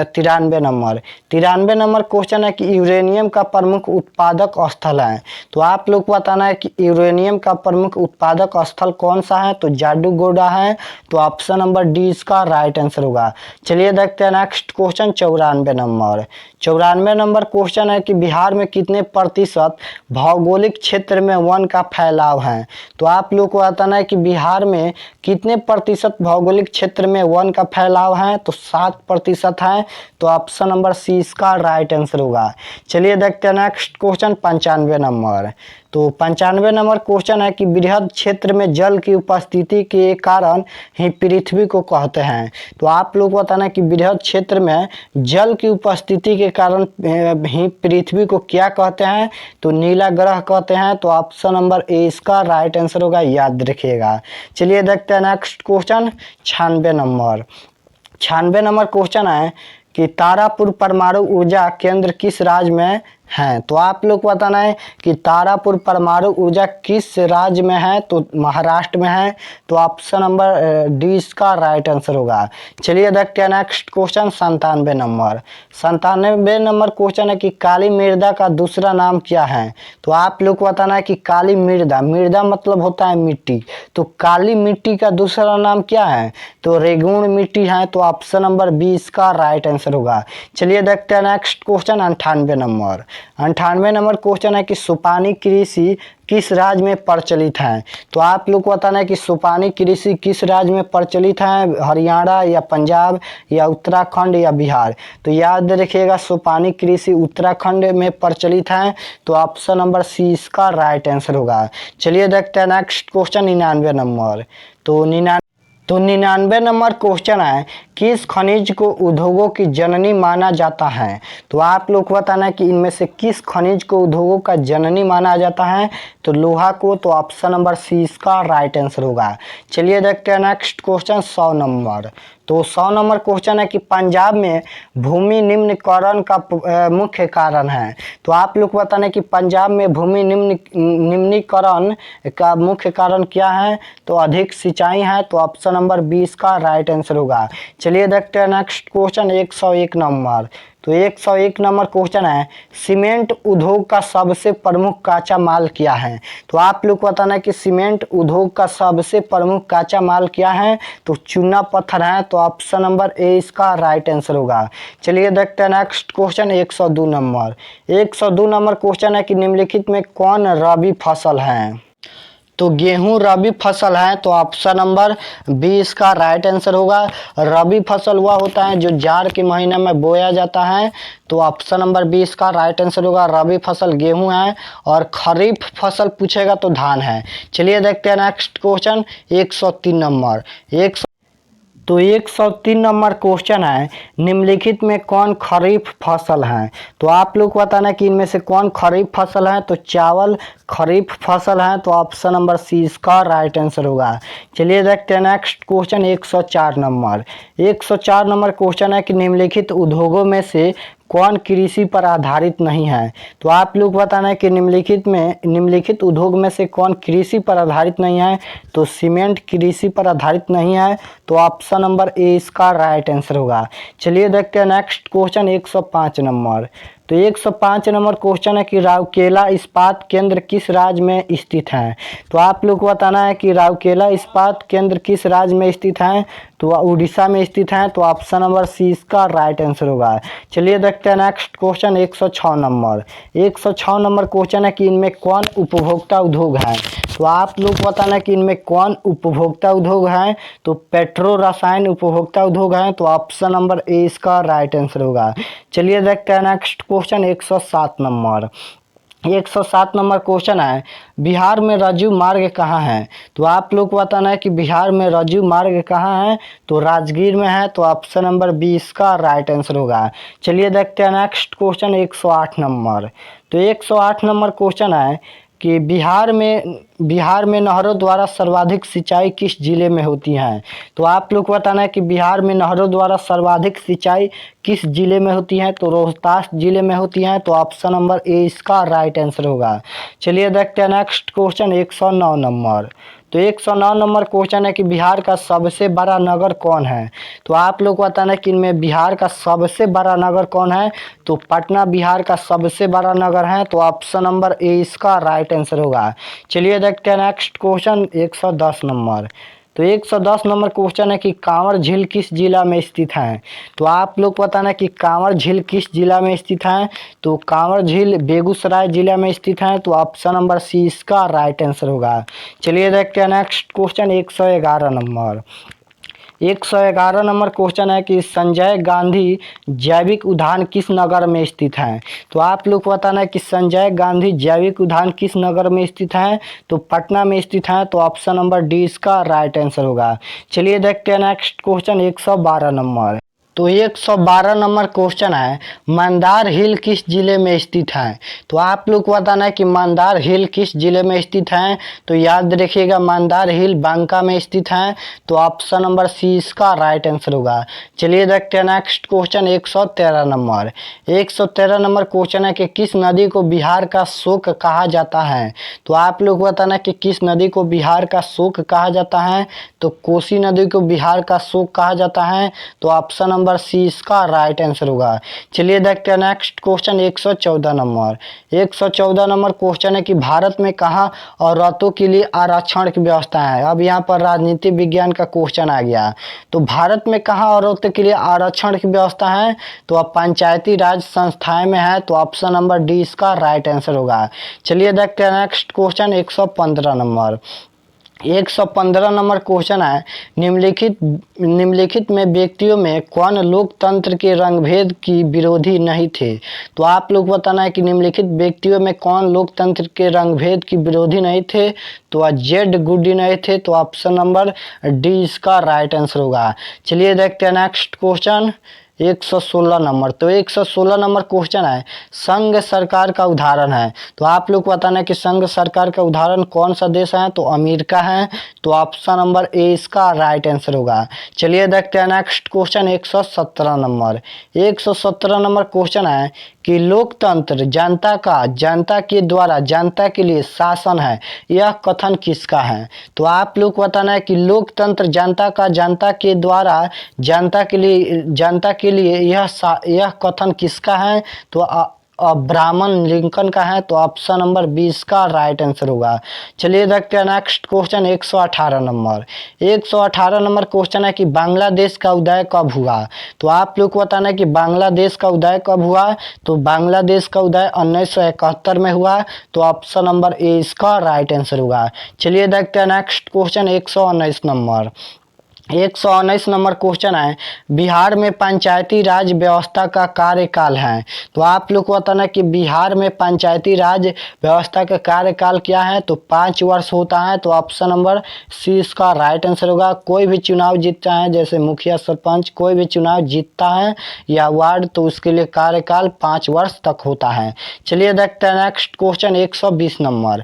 93 number. 93 number question है कि यूरेनियम का प्रमुख उत्पादक स्थल है। तो आप लोग को बताना है कि यूरेनियम का प्रमुख उत्पादक स्थल कौन सा है। तो जाडूगोड़ा है। तो ऑप्शन नंबर डी इसका राइट आंसर होगा। चलिए देखते हैं next question 94 number. 94 number question है कि बिहार में कितने प्रतिशत भौगोलिक क्षेत्र में वन का फैलाव है। तो आप लोग को बताना है कि बिहार में कितने प्रतिशत भौगोलिक क्षेत्र में वन का फैलाव है। तो 7% है। तो ऑप्शन नंबर सी इसका राइट आंसर होगा। चलिए देखते हैं नेक्स्ट क्वेश्चन 95 नंबर। तो 95 नंबर क्वेश्चन है कि बृहद क्षेत्र में जल की उपस्थिति के कारण ही पृथ्वी को कहते हैं। तो आप लोग को बताना है कि बृहद क्षेत्र में जल की उपस्थिति के कारण ही पृथ्वी को क्या कहते हैं। तो नीला ग्रह कहते हैं। तो ऑप्शन नंबर ए इसका राइट आंसर होगा, याद रखिएगा। चलिए देखते हैं next question 96 number. 96 number question है कि तारापुर परमाणु ऊर्जा केंद्र किस राज्य में हैं। तो आप लोग को बताना है कि तारापुर परमाणु ऊर्जा किस राज्य में है, तो महाराष्ट्र में है। तो ऑप्शन नंबर डी इसका राइट आंसर होगा। चलिए देखते हैं next question 97 number. 97 number question है कि काली मृदा का दूसरा नाम क्या है। तो आप लोग को बताना है कि काली मृदा, मृदा मतलब होता है मिट्टी, तो काली मिट्टी का दूसरा नाम क्या है, तो रेगुण मिट्टी है। तो ऑप्शन नंबर बी इसका राइट आंसर होगा। चलिए देखते हैं next question 98 number. 98 number question है कि सुपानी कृषि किस राज्य में प्रचलित है। तो आप लोग को बताना है कि सुपानी कृषि किस राज्य में प्रचलित है, हरियाणा या पंजाब या उत्तराखंड या बिहार। तो याद रखिएगा सुपानी कृषि उत्तराखंड में प्रचलित है। तो ऑप्शन नंबर सी इसका राइट आंसर होगा। चलिए देखते हैं नेक्स्ट क्वेश्चन 99 नंबर। तो 99 नंबर क्वेश्चन है किस खनिज को उद्योगों की जननी माना जाता है। तो आप लोग को बताना है कि इनमें से किस खनिज को उद्योगों का जननी माना जाता है, तो लोहा को। तो ऑप्शन नंबर सी इसका राइट आंसर होगा। चलिए देखते हैं नेक्स्ट क्वेश्चन 100 नंबर। तो 100 नंबर क्वेश्चन है कि पंजाब में भूमि निम्नीकरण का मुख्य कारण है। तो आप लोग को बताना है कि पंजाब में भूमि निम्नीकरण का मुख्य कारण क्या है, तो अधिक सिंचाई है। तो ऑप्शन नंबर 20 का राइट आंसर होगा। चलिए देखते हैं नेक्स्ट क्वेश्चन 101 नंबर। तो 101 नंबर क्वेश्चन है सीमेंट उद्योग का सबसे प्रमुख कच्चा माल क्या है। तो आप लोग को बताना है कि सीमेंट उद्योग का सबसे प्रमुख कच्चा माल क्या है, तो चूना पत्थर है। तो ऑप्शन नंबर ए इसका राइट आंसर होगा। चलिए देखते हैं next question 102 number. 102 number question है कि निम्नलिखित में कौन रबी फसल है। तो गेहूं रबी फसल है। तो ऑप्शन नंबर बी इसका राइट आंसर होगा। रबी फसल वह होता है जो जाड़ के महीने में बोया जाता है। तो ऑप्शन नंबर बी इसका राइट आंसर होगा। रबी फसल गेहूं है और खरीफ फसल पूछेगा तो धान है। चलिए देखते हैं next question 103 number. 103 number question है निम्नलिखित में कौन खरीफ फसल है। तो आप लोग को बताना है कि इनमें से कौन खरीफ फसल है, तो चावल खरीफ फसल है। तो ऑप्शन नंबर सी इसका राइट आंसर होगा। चलिए देखते हैं next question 104 number. 104 number question है कि निम्नलिखित उद्योगों में से कौन कृषि पर आधारित नहीं है। तो आप लोग बताना है कि निम्नलिखित उद्योग में से कौन कृषि पर आधारित नहीं है, तो सीमेंट कृषि पर आधारित नहीं है। तो ऑप्शन नंबर ए इसका राइट आंसर होगा। चलिए देखते हैं नेक्स्ट क्वेश्चन 105 नंबर। तो 105 नंबर क्वेश्चन है कि राउरकेला इस्पात केंद्र किस राज्य में स्थित है। तो आप लोग को बताना है कि राउरकेला इस्पात केंद्र किस राज्य में स्थित है, तो उड़ीसा में स्थित है। तो ऑप्शन नंबर सी इसका राइट आंसर होगा। चलिए देखते हैं next question 106 number. 106 number question है कि इनमें कौन उपभोक्ता उद्योग है। तो आप लोग को बताना है कि इनमें कौन उपभोक्ता उद्योग है, तो पेट्रो रसायन उपभोक्ता उद्योग है। तो ऑप्शन नंबर ए इसका राइट आंसर होगा। चलिए देखते हैं next question 107 number. 107 number question है बिहार में राजीव मार्ग कहाँ है। तो आप लोग को बताना है कि बिहार में राजीव मार्ग कहाँ है, तो राजगीर में है। तो ऑप्शन नंबर बी इसका राइट आंसर होगा। चलिए देखते हैं नेक्स्ट क्वेश्चन 108 नंबर। तो 108 नंबर क्वेश्चन है कि बिहार में नहरों द्वारा सर्वाधिक सिंचाई किस जिले में होती है। तो आप लोग को बताना है कि बिहार में नहरों द्वारा सर्वाधिक सिंचाई किस जिले में होती है, तो रोहतास जिले में होती है। तो ऑप्शन नंबर ए इसका राइट आंसर होगा। चलिए देखते हैं नेक्स्ट क्वेश्चन 109 नंबर। तो 109 नंबर क्वेश्चन है कि बिहार का सबसे बड़ा नगर कौन है। तो आप लोग को बताना है कि इनमें बिहार का सबसे बड़ा नगर कौन है, तो पटना बिहार का सबसे बड़ा नगर है। तो ऑप्शन नंबर ए इसका राइट आंसर होगा। चलिए देखते हैं नेक्स्ट क्वेश्चन 110 नंबर। तो 110 नंबर क्वेश्चन है कि कांवर झील किस जिला में स्थित है। तो आप लोग को बताना है कि कांवर झील किस जिला में स्थित है, तो कांवर झील बेगूसराय जिला में स्थित है। तो ऑप्शन नंबर सी इसका राइट आंसर होगा। चलिए देखते हैं next question 111 number. 111 number question है कि संजय गांधी जैविक उद्यान किस नगर में स्थित है। तो आप लोग को बताना है कि संजय गांधी जैविक उद्यान किस नगर में स्थित है, तो पटना में स्थित है। तो ऑप्शन नंबर डी इसका राइट आंसर होगा। चलिए देखते हैं नेक्स्ट क्वेश्चन 112 नंबर। तो 112 नंबर क्वेश्चन है, मंदार हिल किस जिले में स्थित है? तो आप लोग को बताना है कि मंदार हिल किस जिले में स्थित है। तो याद रखिएगा मंदार हिल बांका में स्थित है। तो ऑप्शन नंबर सी इसका राइट आंसर होगा। चलिए देखते हैं next question 113 number. 113 number question है कि किस नदी को बिहार का शोक कहा जाता है? तो आप लोग को बताना है कि किस नदी को बिहार का शोक कहा जाता है। तो कोसी नदी को बिहार का शोक कहा जाता है। तो ऑप्शन नंबर सी इसका राइट आंसर होगा। चलिए देखते हैं next question 114 number. 114 number question है कि भारत में कहाँ औरतों के लिए आरक्षण की व्यवस्था है? अब यहाँ पर राजनीति विज्ञान का क्वेश्चन आ गया। तो भारत में कहाँ औरतों के लिए आरक्षण की व्यवस्था है? तो अब पंचायती राज संस्थाएं में है। तो ऑप्शन नंबर डी इसका राइट आंसर होगा। चलिए देखते हैं next question 115 number. 115 number question है, निम्नलिखित में व्यक्तियों में कौन लोकतंत्र के रंगभेद की विरोधी नहीं थे? तो आप लोग बताना है कि निम्नलिखित व्यक्तियों में कौन लोकतंत्र के रंगभेद की विरोधी नहीं थे। तो जेड गुडी नहीं थे। तो ऑप्शन नंबर डी इसका राइट आंसर होगा। चलिए देखते हैं नेक्स्ट क्वेश्चन 116 नंबर। तो 116 नंबर क्वेश्चन है, संघ सरकार का उदाहरण है। तो आप लोग को बताना है कि संघ सरकार का उदाहरण कौन सा देश है? तो अमेरिका है। तो ऑप्शन नंबर ए इसका राइट आंसर होगा। चलिए देखते हैं next question 117 number. 117 number question है कि लोकतंत्र जनता के द्वारा जनता के लिए शासन है, यह कथन किसका है? तो आप लोग को बताना है कि लोकतंत्र जनता के द्वारा जनता के लिए यह कथन किसका है? तो ब्राह्मण लिंकन का है। तो ऑप्शन नंबर 20 का राइट आंसर होगा। चलिए देखते हैं next question 118 number. 118 number question है कि बांग्लादेश का उदय कब हुआ? तो आप लोग को बताना है कि बांग्लादेश का उदय कब हुआ। तो बांग्लादेश का उदय 1971 में हुआ। तो ऑप्शन नंबर ए इसका राइट आंसर होगा। चलिए देखते हैं next question 119 number. 119 number question है, बिहार में पंचायती राज व्यवस्था का कार्यकाल है। तो आप लोग को बताना है कि बिहार में पंचायती राज व्यवस्था का कार्यकाल क्या है? तो 5 वर्ष होता है। तो ऑप्शन नंबर सी इसका राइट आंसर होगा। कोई भी चुनाव जीतता है, जैसे मुखिया सरपंच, कोई भी चुनाव जीतता है या वार्ड, तो उसके लिए कार्यकाल 5 वर्ष तक होता है। चलिए देखते हैं नेक्स्ट क्वेश्चन 120 नंबर।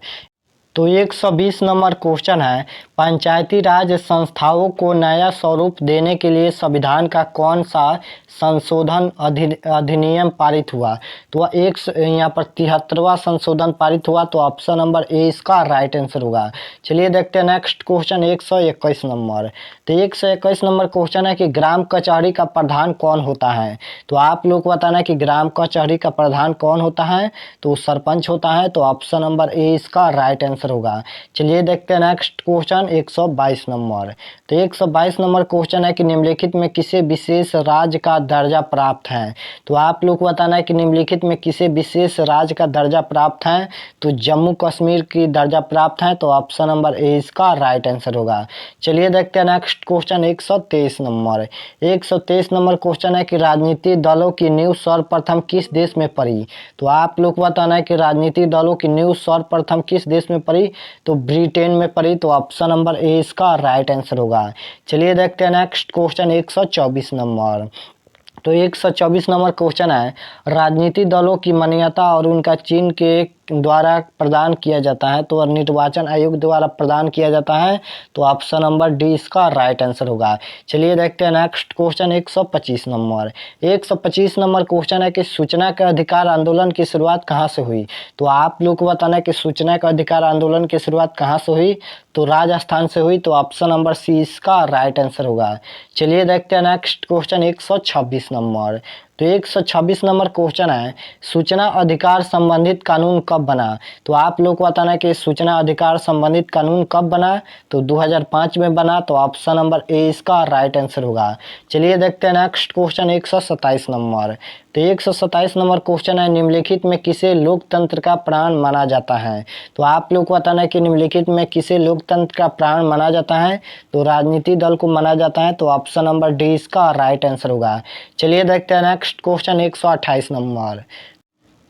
तो 120 नंबर क्वेश्चन है, पंचायती राज संस्थाओं को नया स्वरूप देने के लिए संविधान का कौन सा संशोधन अधिनियम पारित हुआ? तो यहाँ पर 73वां संशोधन पारित हुआ। तो ऑप्शन नंबर ए इसका राइट आंसर होगा। चलिए देखते हैं नेक्स्ट क्वेश्चन 121 नंबर। तो 121 नंबर क्वेश्चन है कि ग्राम कचहरी का प्रधान कौन होता है? तो आप लोग को बताना है कि ग्राम कचहरी का प्रधान कौन होता है? तो सरपंच होता है। तो ऑप्शन नंबर ए इसका राइट आंसर होगा। चलिए देखते हैं नेक्स्ट क्वेश्चन 122 नंबर। तो 122 नंबर क्वेश्चन है कि निम्नलिखित में किसे विशेष राज्य का दर्जा प्राप्त है? तो आप लोग को बताना है कि निम्नलिखित में किसे विशेष राज्य का दर्जा प्राप्त है? तो जम्मू कश्मीर की दर्जा प्राप्त है। तो ऑप्शन नंबर ए इसका राइट आंसर होगा। चलिए देखते हैं next question 123 number. 123 number question है कि राजनीतिक दलों की नींव सर्वप्रथम किस देश में पड़ी? तो आप लोग को बताना है कि राजनीतिक दलों की नींव सर्वप्रथम किस देश में पड़ी? तो ब्रिटेन में पड़ी। तो ऑप्शन नंबर ए इसका राइट आंसर होगा। चलिए देखते हैं नेक्स्ट क्वेश्चन 124 नंबर। तो 124 नंबर क्वेश्चन है, राजनीतिक दलों की मान्यता और उनका चीन के द्वारा प्रदान किया जाता है। तो निर्वाचन आयोग द्वारा प्रदान किया जाता है। तो ऑप्शन नंबर डी इसका राइट आंसर होगा। चलिए देखते हैं next question 125 number. 125 number question है कि सूचना का अधिकार आंदोलन की शुरुआत कहाँ से हुई? तो आप लोग को बताना है कि सूचना का अधिकार आंदोलन की शुरुआत कहाँ से हुई? तो राजस्थान से हुई। तो ऑप्शन नंबर सी इसका राइट आंसर होगा। चलिए देखते हैं नेक्स्ट क्वेश्चन 126 नंबर। तो 126 नंबर क्वेश्चन है, सूचना अधिकार संबंधित कानून कब बना? तो आप लोग को बताना है कि सूचना अधिकार संबंधित कानून कब बना? तो 2005 में बना। तो ऑप्शन नंबर ए इसका राइट आंसर होगा। चलिए देखते हैं नेक्स्ट क्वेश्चन 127 नंबर। तो 127 नंबर क्वेश्चन है, निम्नलिखित में किसे लोकतंत्र का प्राण माना जाता है? तो आप लोग को बताना है कि निम्नलिखित में किसे लोकतंत्र का प्राण माना जाता है? तो राजनीतिक दल को माना जाता है। तो ऑप्शन नंबर डी इसका राइट आंसर होगा। चलिए देखते हैं नेक्स्ट क्वेश्चन 128 नंबर।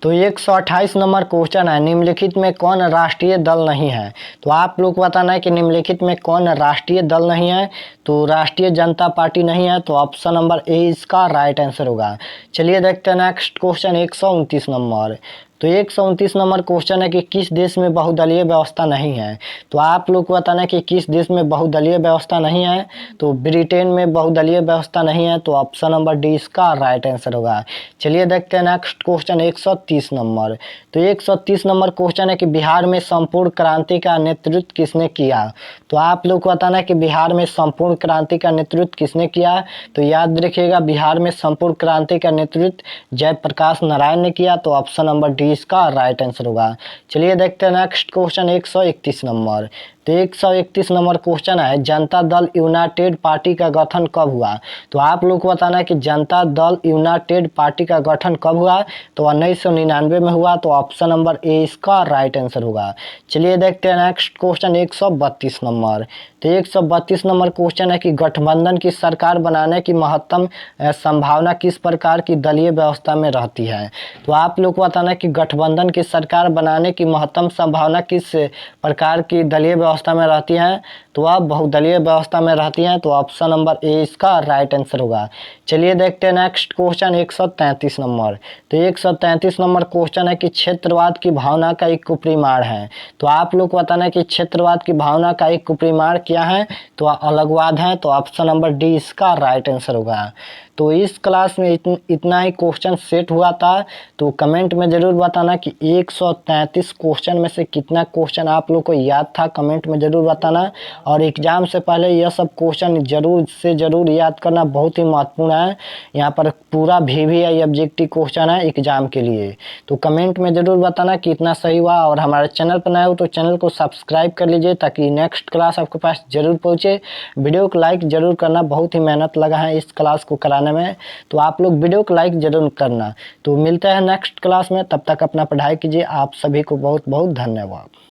तो 128 नंबर क्वेश्चन है, निम्नलिखित में कौन राष्ट्रीय दल नहीं है। तो आप लोग को बताना है कि निम्नलिखित में कौन राष्ट्रीय दल नहीं है। तो राष्ट्रीय जनता पार्टी नहीं है, तो ऑप्शन नंबर ए इसका राइट आंसर होगा। चलिए देखते हैं नेक्स्ट क्वेश्चन 129 नंबर। तो 129 नंबर क्वेश्चन है कि किस देश में बहुदलीय व्यवस्था नहीं है। तो आप लोग को बताना है कि किस देश में बहुदलीय व्यवस्था नहीं है। तो ब्रिटेन में बहुदलीय व्यवस्था नहीं है, तो ऑप्शन नंबर डी इसका राइट आंसर होगा। चलिए देखते हैं नेक्स्ट क्वेश्चन 130 नंबर। तो 130 नंबर क्वेश्चन है कि बिहार में संपूर्ण क्रांति का नेतृत्व किसने किया। तो आप लोग को बताना है कि बिहार में संपूर्ण क्रांति का नेतृत्व किसने किया। तो याद रखिएगा, बिहार में संपूर्ण क्रांति का नेतृत्व जयप्रकाश नारायण ने किया, तो ऑप्शन नंबर डी इसका राइट आंसर होगा। चलिए देखते हैं नेक्स्ट क्वेश्चन 131 नंबर। तो 131 नंबर क्वेश्चन है, जनता दल यूनाइटेड पार्टी का गठन कब हुआ। तो आप लोग को बताना है कि जनता दल यूनाइटेड पार्टी का गठन कब हुआ। तो 1999 में हुआ, तो ऑप्शन नंबर ए इसका राइट आंसर होगा। चलिए देखते हैं नेक्स्ट क्वेश्चन 132 नंबर। तो 132 नंबर क्वेश्चन है कि गठबंधन की सरकार बनाने की महत्तम संभावना किस प्रकार की दलीय व्यवस्था में रहती है। तो आप लोग को बताना है कि गठबंधन की सरकार बनाने की महत्तम संभावना किस प्रकार की दलीय व्यवस्था में रहती है। तो आप बहुदलीय व्यवस्था में रहती हैं, तो ऑप्शन नंबर ए इसका राइट आंसर होगा। चलिए देखते हैं नेक्स्ट क्वेश्चन 133 नंबर। तो 133 नंबर क्वेश्चन है कि क्षेत्रवाद की भावना का एक कुप्रमाण है। तो आप लोग को बताना है कि क्षेत्रवाद की भावना का एक कुप्रमाण क्या है। तो अलगवाद है, तो ऑप्शन नंबर डी इसका राइट आंसर होगा। तो इस क्लास में इतना ही क्वेश्चन सेट हुआ था। तो कमेंट में ज़रूर बताना कि 133 क्वेश्चन में से कितना क्वेश्चन आप लोग को याद था, कमेंट में ज़रूर बताना। और एग्ज़ाम से पहले यह सब क्वेश्चन ज़रूर से ज़रूर याद करना बहुत ही महत्वपूर्ण है। यहाँ पर पूरा VVI ऑब्जेक्टिव क्वेश्चन है एग्ज़ाम के लिए। तो कमेंट में ज़रूर बताना कि इतना सही हुआ। और हमारे चैनल पर नए हो तो चैनल को सब्सक्राइब कर लीजिए, ताकि नेक्स्ट क्लास आपके पास ज़रूर पहुँचे। वीडियो को लाइक ज़रूर करना, बहुत ही मेहनत लगा है इस क्लास को कराने में। तो आप लोग वीडियो को लाइक जरूर करना। तो मिलते हैं नेक्स्ट क्लास में, तब तक अपना पढ़ाई कीजिए। आप सभी को बहुत बहुत धन्यवाद।